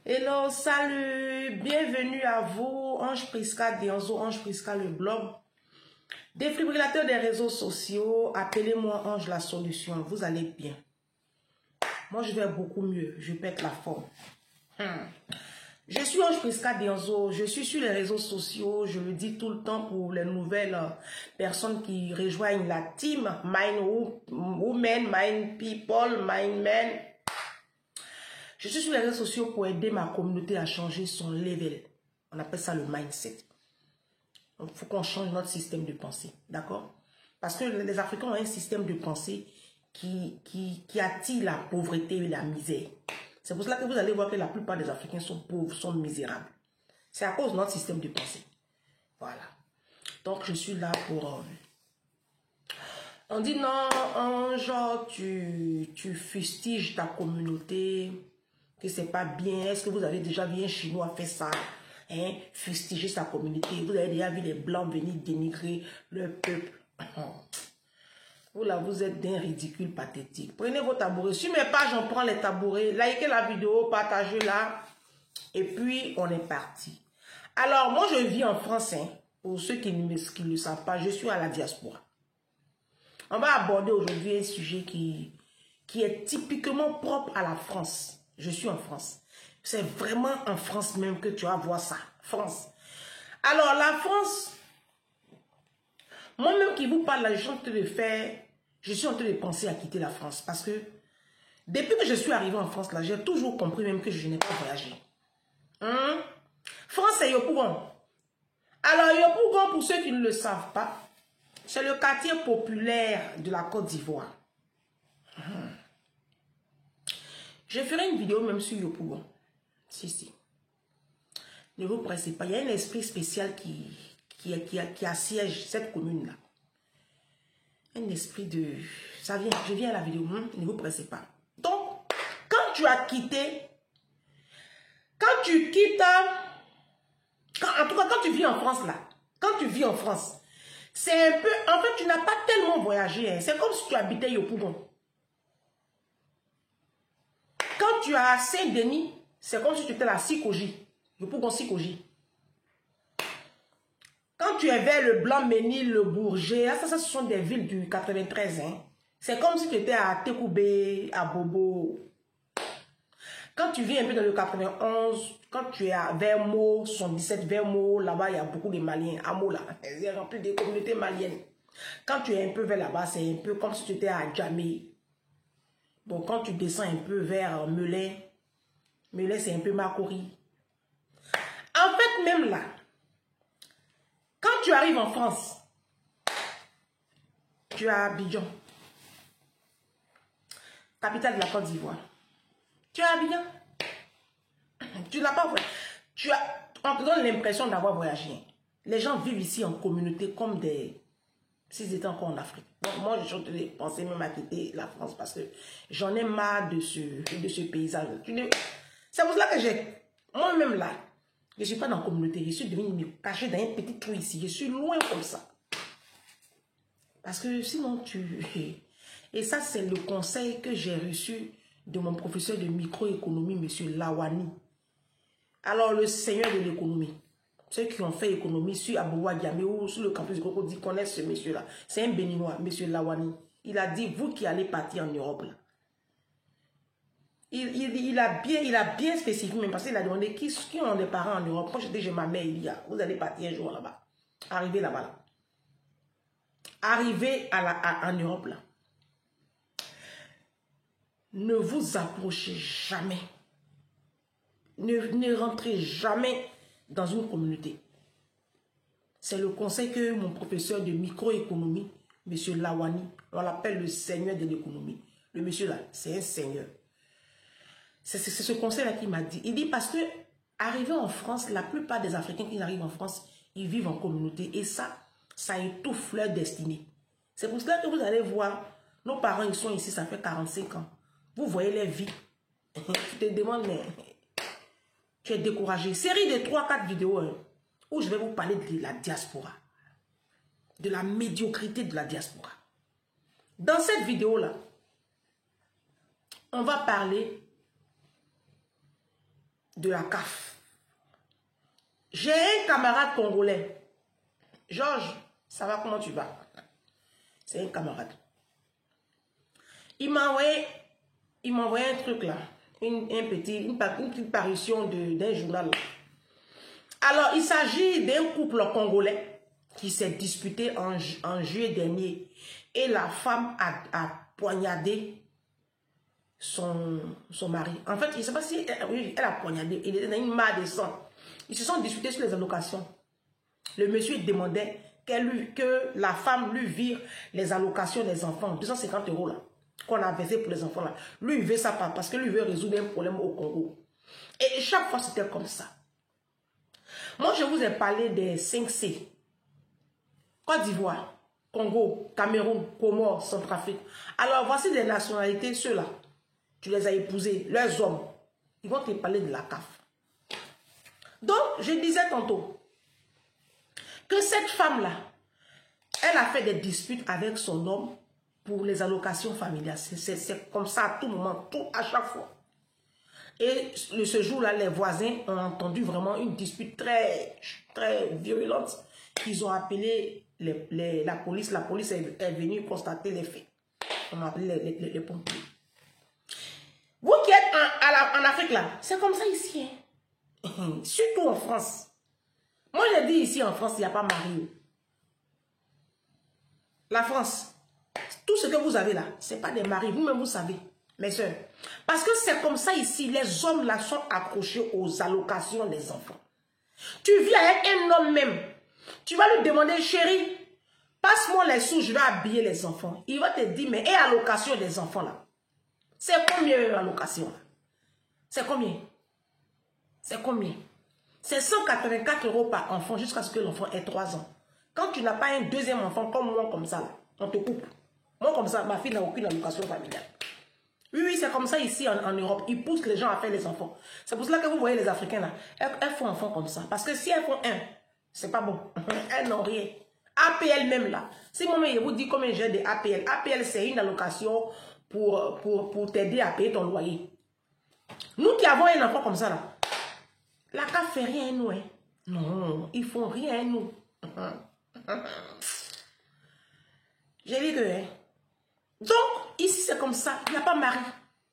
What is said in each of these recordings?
Hello, salut, bienvenue à vous, Ange Prisca Dionzo, Ange Prisca le blog. Défibrillateur des réseaux sociaux, appelez-moi Ange la solution, vous allez bien. Moi je vais beaucoup mieux, je pète la forme. Je suis Ange Prisca Dionzo, je suis sur les réseaux sociaux, je le dis tout le temps pour les nouvelles personnes qui rejoignent la team Mind Women, Mind People, Mind Men. Je suis sur les réseaux sociaux pour aider ma communauté à changer son level. On appelle ça le mindset. Il faut qu'on change notre système de pensée. D'accord? Parce que les Africains ont un système de pensée qui attire la pauvreté et la misère. C'est pour cela que vous allez voir que la plupart des Africains sont pauvres, sont misérables. C'est à cause de notre système de pensée. Voilà. Donc, je suis là pour... On dit non, genre, tu fustiges ta communauté... que c'est pas bien. Est-ce que vous avez déjà vu un Chinois faire ça? Hein? Fustiger sa communauté. Vous avez déjà vu les Blancs venir dénigrer le peuple. Vous là, vous êtes d'un ridicule pathétique. Prenez vos tabourets. Sur mes pages, on prend les tabourets. Likez la vidéo, partagez-la. Et puis, on est parti. Alors, moi, je vis en France. Hein. Pour ceux qui ne le savent pas, je suis à la diaspora. On va aborder aujourd'hui un sujet qui est typiquement propre à la France. Je suis en France. C'est vraiment en France même que tu vas voir ça. France. Alors, la France, moi-même qui vous parle là, je suis en train de penser à quitter la France. Parce que, depuis que je suis arrivé en France, là, j'ai toujours compris même que je n'ai pas voyagé. France, c'est Yopougon. Alors, Yopougon, pour ceux qui ne le savent pas, c'est le quartier populaire de la Côte d'Ivoire. Je ferai une vidéo même sur Yopougon. Si. Ne vous pressez pas. Il y a un esprit spécial qui assiège cette commune-là. Un esprit de... Ça vient, je viens à la vidéo. Ne vous pressez pas. Donc, quand tu as quitté... Quand tu quittes... en tout cas, quand tu vis en France, là. Quand tu vis en France, c'est un peu... En fait, tu n'as pas tellement voyagé. Hein. C'est comme si tu habitais Yopougon. Quand tu as Saint-Denis, c'est comme si tu étais à Sikoji. Yopougon Sikoji. Quand tu es vers le Blanc-Ménil, le Bourget, ça, ce sont des villes du 93. Hein. C'est comme si tu étais à Tekoubé, à Bobo. Quand tu viens un peu dans le 91, quand tu es à Vermo, 77 Vermo, là-bas, il y a beaucoup de Maliens. Amo, là, il y a rempli de communautés maliennes. Quand tu es un peu vers là-bas, c'est un peu comme si tu étais à Djamé. Bon, quand tu descends un peu vers Melun, Melun, c'est un peu Makori. En fait, même là, quand tu arrives en France, tu as Abidjan, capitale de la Côte d'Ivoire. Tu as Abidjan. Tu n'as pas voyagé. On te donne l'impression d'avoir voyagé. Les gens vivent ici en communauté comme des... S'ils étaient encore en Afrique. Donc moi, je suis en train de penser même à quitter la France parce que j'en ai marre de ce paysage. C'est pour cela que j'ai... Moi-même là, je ne suis pas dans la communauté. Je suis devenu me cacher dans un petit trou ici. Je suis loin comme ça. Parce que sinon tu... Et ça, c'est le conseil que j'ai reçu de mon professeur de microéconomie, M. Lawani. Alors, le seigneur de l'économie. Ceux qui ont fait économie sur Abouwa Diamé ou sur le campus de Cocody connaissent ce monsieur-là. C'est un béninois, M. Lawani. Il a dit, vous qui allez partir en Europe, là. Il a bien spécifié, même parce qu'il a demandé qui ont des parents en Europe. Moi, je dis, j'ai ma mère, vous allez partir un jour là-bas. Arrivez là-bas. Là. Arrivez en Europe, là. Ne vous approchez jamais. Ne rentrez jamais dans une communauté. C'est le conseil que mon professeur de microéconomie, M. Lawani, on l'appelle le seigneur de l'économie. Le monsieur là, c'est un seigneur. C'est ce conseil-là qu'il m'a dit. Il dit parce que, arrivé en France, la plupart des Africains qui arrivent en France, ils vivent en communauté. Et ça étouffe leur destinée. C'est pour cela que vous allez voir, nos parents, ils sont ici, ça fait 45 ans. Vous voyez leur vie. Tu te demandes, mais tu es découragé. Série de 3-4 vidéos hein, où je vais vous parler de la diaspora. De la médiocrité de la diaspora. Dans cette vidéo-là, on va parler de la CAF. J'ai un camarade congolais. Georges, ça va, comment tu vas? C'est un camarade. Il m'a envoyé un truc là. Une petite parution d'un journal. Alors, il s'agit d'un couple congolais qui s'est disputé en juillet dernier. Et la femme a poignardé son mari. En fait, je ne sais pas si elle a poignardé. Il était dans une mare de sang. Ils se sont disputés sur les allocations. Le monsieur demandait que la femme lui vire les allocations des enfants. 250 € là. Qu'on a versé pour les enfants là. Lui, il veut ça parce que lui veut résoudre un problème au Congo. Et chaque fois, c'était comme ça. Moi, je vous ai parlé des 5C. Côte d'Ivoire, Congo, Cameroun, Comores, Centrafrique. Alors, voici des nationalités, ceux-là. Tu les as épousés, leurs hommes. Ils vont te parler de la CAF. Donc, je disais tantôt que cette femme-là, elle a fait des disputes avec son homme pour les allocations familiales. C'est comme ça à tout moment, à chaque fois. Et ce jour-là, les voisins ont entendu vraiment une dispute très, très virulente. Ils ont appelé la police. La police est venue constater les faits. On a appelé les pompiers. Vous qui êtes en Afrique là, c'est comme ça ici. Hein? Surtout en France. Moi, je dis ici en France, il n'y a pas mari. La France, tout ce que vous avez là, ce n'est pas des maris. Vous-même, vous savez, mes soeurs. Parce que c'est comme ça ici, les hommes là sont accrochés aux allocations des enfants. Tu vis avec un homme même. Tu vas lui demander, chérie, passe-moi les sous, je vais habiller les enfants. Il va te dire, mais et allocation des enfants là? C'est combien l'allocation là? C'est combien? C'est combien? C'est 184 € par enfant jusqu'à ce que l'enfant ait 3 ans. Quand tu n'as pas un deuxième enfant comme moi, comme ça, là, on te coupe. Moi, comme ça, ma fille n'a aucune allocation familiale. Oui, c'est comme ça ici en Europe. Ils poussent les gens à faire les enfants. C'est pour cela que vous voyez les Africains là. Elles font enfants comme ça. Parce que si elles font un, c'est pas bon. Elles n'ont rien. APL même là. Si moi, je vous dis combien j'ai de APL. APL, c'est une allocation pour t'aider à payer ton loyer. Nous qui avons un enfant comme ça là, la CAF fait rien à nous. Hein. Non, ils font rien à nous. J'ai dit que... Hein. Donc, ici c'est comme ça. Il n'y a pas mari.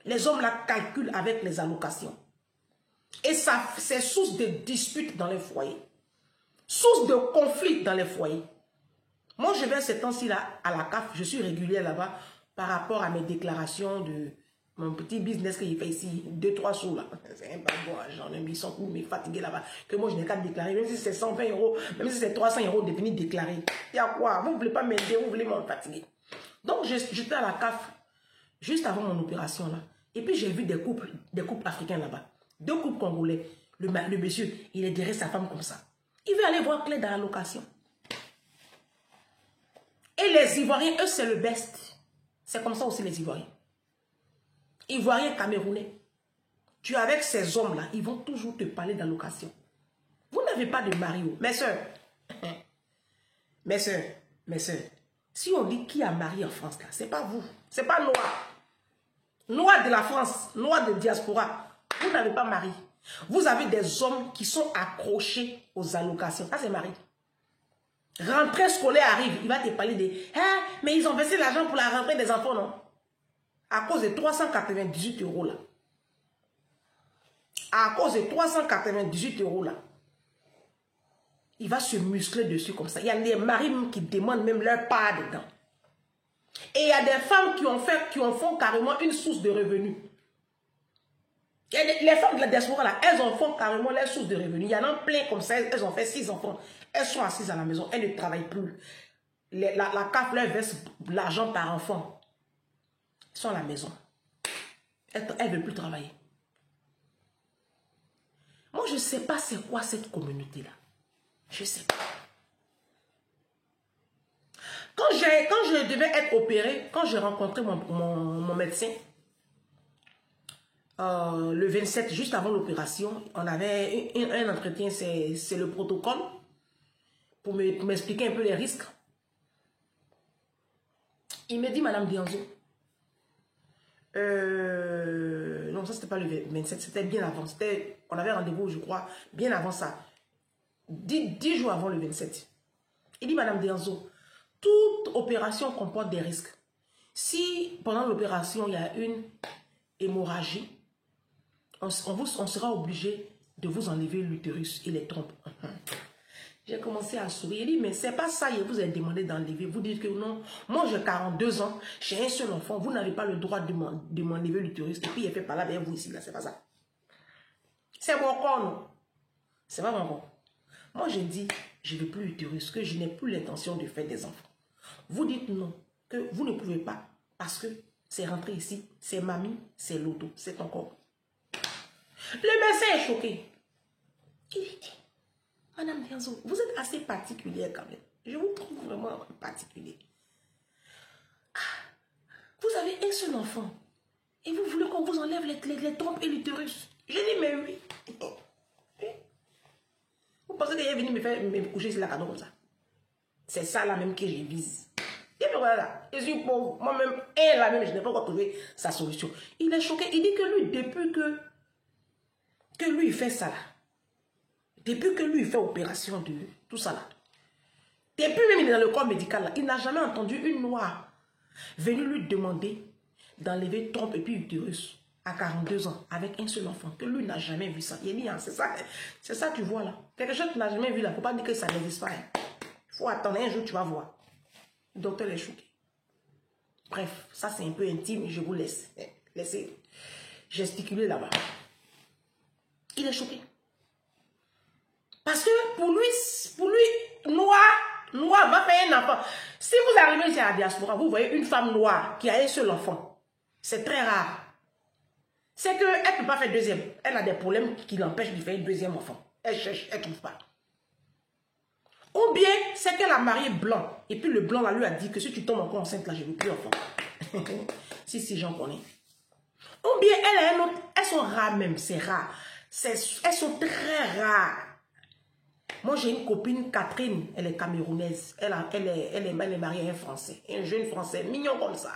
Les hommes là calculent avec les allocations. Et ça, c'est source de disputes dans les foyers. Source de conflits dans les foyers. Moi, je vais ces temps-ci là à la CAF. Je suis régulière là-bas par rapport à mes déclarations de mon petit business que j'ai fait ici. 2-3 sous là. C'est un bagou, j'en ai mis 100 coups, mais fatigué là-bas. Que moi, je n'ai qu'à déclarer. Même si c'est 120 €, même si c'est 300 € de venir déclarer. Il y a quoi? Vous ne voulez pas m'aider, vous voulez me fatiguer. Donc, j'étais à la CAF juste avant mon opération là. Et puis, j'ai vu des couples africains là-bas. 2 couples congolais. Le monsieur, il est derrière sa femme comme ça. Il veut aller voir Clé dans la location. Et les Ivoiriens, eux, c'est le best. C'est comme ça aussi les Ivoiriens. Ivoiriens, Camerounais. Tu es avec ces hommes-là, ils vont toujours te parler d'allocation. Vous n'avez pas de mari. Mes soeurs, mes soeurs, mes soeurs, si on dit qui a marié en France, là, c'est pas vous. C'est pas Noir. Noir de la France, Noir de diaspora. Vous n'avez pas mari. Vous avez des hommes qui sont accrochés aux allocations. Ça, c'est mari. Rentrée scolaire arrive, il va te parler de « Ah, mais ils ont versé l'argent pour la rentrée des enfants, non ?» À cause de 398 € là. À cause de 398 € là. Il va se muscler dessus comme ça. Il y a des maris qui demandent même leur part dedans. Et il y a des femmes qui en font carrément une source de revenus. Les femmes de la diaspora là, elles en font carrément leur source de revenus. Il y en a plein comme ça, elles ont fait 6 enfants. Elles sont assises à la maison, elles ne travaillent plus. La CAF leur verse l'argent par enfant. Elles sont à la maison. Elles ne veulent plus travailler. Moi, je ne sais pas c'est quoi cette communauté-là. Je ne sais pas. Quand je devais être opérée, quand j'ai rencontré mon médecin, le 27, juste avant l'opération, on avait un entretien, c'est le protocole, pour m'expliquer un peu les risques. Il me dit, Madame Dianzo, non, ça c'était pas le 27, c'était bien avant. On avait rendez-vous, je crois, bien avant ça. 10 jours avant le 27. Il dit, Madame Dianzo, toute opération comporte des risques. Si pendant l'opération, il y a une hémorragie, on sera obligé de vous enlever l'utérus et les trompes. J'ai commencé à sourire. Il dit, mais c'est pas ça, il vous a demandé d'enlever. Vous dites que non, moi j'ai 42 ans, j'ai un seul enfant, vous n'avez pas le droit de m'enlever l'utérus. Et puis il fait par là avec vous ici, là, c'est pas ça. C'est mon corps, non? C'est pas mon corps. Moi je dis, je ne veux plus l'utérus, que je n'ai plus l'intention de faire des enfants. Vous dites non, que vous ne pouvez pas, parce que c'est rentré ici, c'est mamie, c'est l'auto, c'est ton corps. Le médecin est choqué. Il dit, Madame Dianzo, vous êtes assez particulière quand même. Je vous trouve vraiment particulier. Ah, vous avez un seul enfant. Et vous voulez qu'on vous enlève les trompes et l'utérus. Je dis, mais oui. Vous pensez qu'il est venu me coucher sur la cadeau comme ça? C'est ça là même que je vise. Et puis voilà, je suis pauvre. Moi-même, et là même, je n'ai pas encore trouvé sa solution. Il est choqué. Il dit que lui, depuis que lui, il fait ça là. Depuis que lui, il fait opération de tout ça là. Depuis même il est dans le corps médical là, il n'a jamais entendu une noire venir lui demander d'enlever trompe et puis utérus à 42 ans avec un seul enfant. Que lui n'a jamais vu ça. Il dit, c'est ça que tu vois là. Quelque chose que tu n'as jamais vu là. Il ne faut pas dire que ça n'existe pas. Il faut attendre un jour, tu vas voir. Le docteur est choqué. Bref, ça c'est un peu intime. Je vous laisse. Laissez gesticuler là-bas. Il est choqué. Parce que pour lui, noir va faire un enfant. Si vous arrivez ici à la diaspora, vous voyez une femme noire qui a un seul enfant. C'est très rare. C'est qu'elle ne peut pas faire deuxième. Elle a des problèmes qui l'empêchent de faire un deuxième enfant. Elle cherche, elle ne trouve pas. Ou bien, c'est qu'elle a marié blanc. Et puis le blanc là, lui a dit que si tu tombes encore enceinte, là, je ne veux plus enfant. si, j'en connais. Ou bien, elle a un autre. Elles sont rares même, c'est rare. Elles sont très rares. Moi, j'ai une copine, Catherine, elle est camerounaise. Elle est mariée à un Français, un jeune Français, mignon comme ça.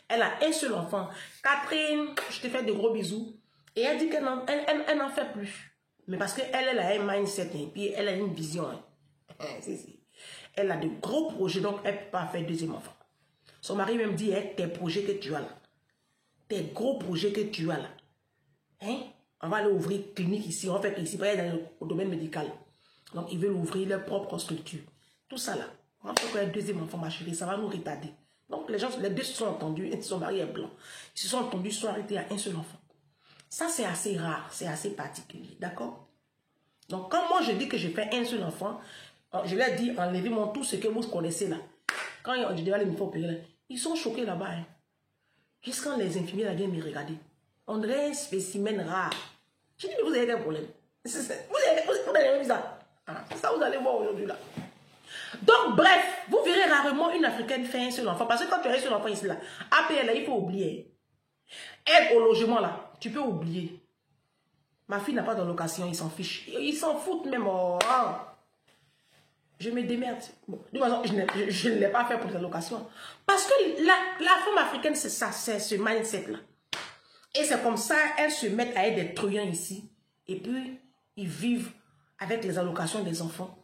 Elle a un seul enfant. Catherine, je te fais de gros bisous. Et elle dit qu'elle n'en fait plus. Mais parce qu'elle a un mindset, et puis elle a une vision. Elle a de gros projets, donc elle ne peut pas faire deuxième enfant. Son mari même dit, tes projets que tu as là, tes gros projets que tu as là, hein? On va aller ouvrir une clinique ici, on va faire ici, dans le domaine médical. Donc, ils veulent ouvrir leur propre structure. Tout ça là. On va faire un deuxième enfant, ma chérie, ça va nous retarder. Donc, les deux se sont entendus, son mari est blanc. Ils se sont entendus, ils sont arrêtés à un seul enfant. Ça, c'est assez rare, c'est assez particulier, d'accord? Donc, quand moi je dis que je fais un seul enfant, je leur dis, enlevez-moi tout ce que vous connaissez là. Quand je dis, allez me faire opérer là, ils sont choqués là-bas. Hein. Jusqu'à quand les infirmiers là viennent me regarder. On dirait un spécimen rare. Je dis, mais vous avez quel problème? Vous avez vu ça? Ça, vous allez voir aujourd'hui là. Donc, bref, vous verrez rarement une Africaine faire un seul enfant. Parce que quand tu as un seul enfant ici là, APL, là, il faut oublier. Aide au logement là, tu peux oublier. Ma fille n'a pas d'allocation, ils s'en fichent. Ils s'en foutent même. Oh. Je me démerde. Bon, de toute façon, je ne l'ai pas fait pour l'allocation. Parce que la femme africaine, c'est ça, c'est ce mindset là. Et c'est comme ça, elles se mettent à être des truands ici. Et puis, ils vivent avec les allocations des enfants.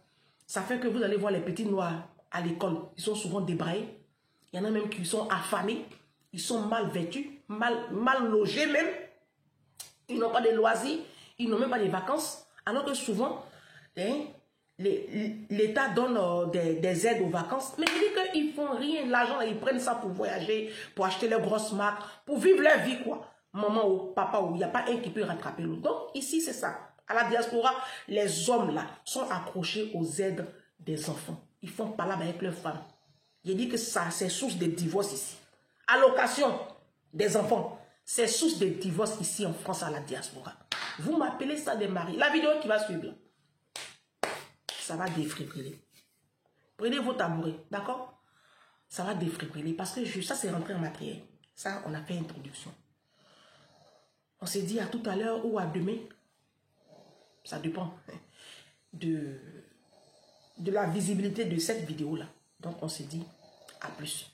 Ça fait que vous allez voir les petits noirs à l'école. Ils sont souvent débraillés. Il y en a même qui sont affamés. Ils sont mal vêtus, mal logés même. Ils n'ont pas de loisirs. Ils n'ont même pas de vacances. Alors que souvent, hein, l'État donne des aides aux vacances. Mais je dis qu'ils ne font rien. L'argent, ils prennent ça pour voyager, pour acheter leurs grosses marques, pour vivre leur vie, quoi. Maman ou papa, ou il n'y a pas un qui peut rattraper l'autre. Donc, ici, c'est ça. À la diaspora, les hommes là sont accrochés aux aides des enfants. Ils font palabre avec leurs femmes. Je dis que ça, c'est source de divorce ici. Allocation des enfants, c'est source de divorce ici en France à la diaspora. Vous m'appelez ça des maris. La vidéo qui va suivre là, ça va défibriller. Prenez vos tabourets, d'accord? Ça va défibriller parce que ça c'est rentré en ma prière. Ça, on a fait introduction. On s'est dit à tout à l'heure ou à demain. Ça dépend de la visibilité de cette vidéo-là. Donc, on s'est dit à plus.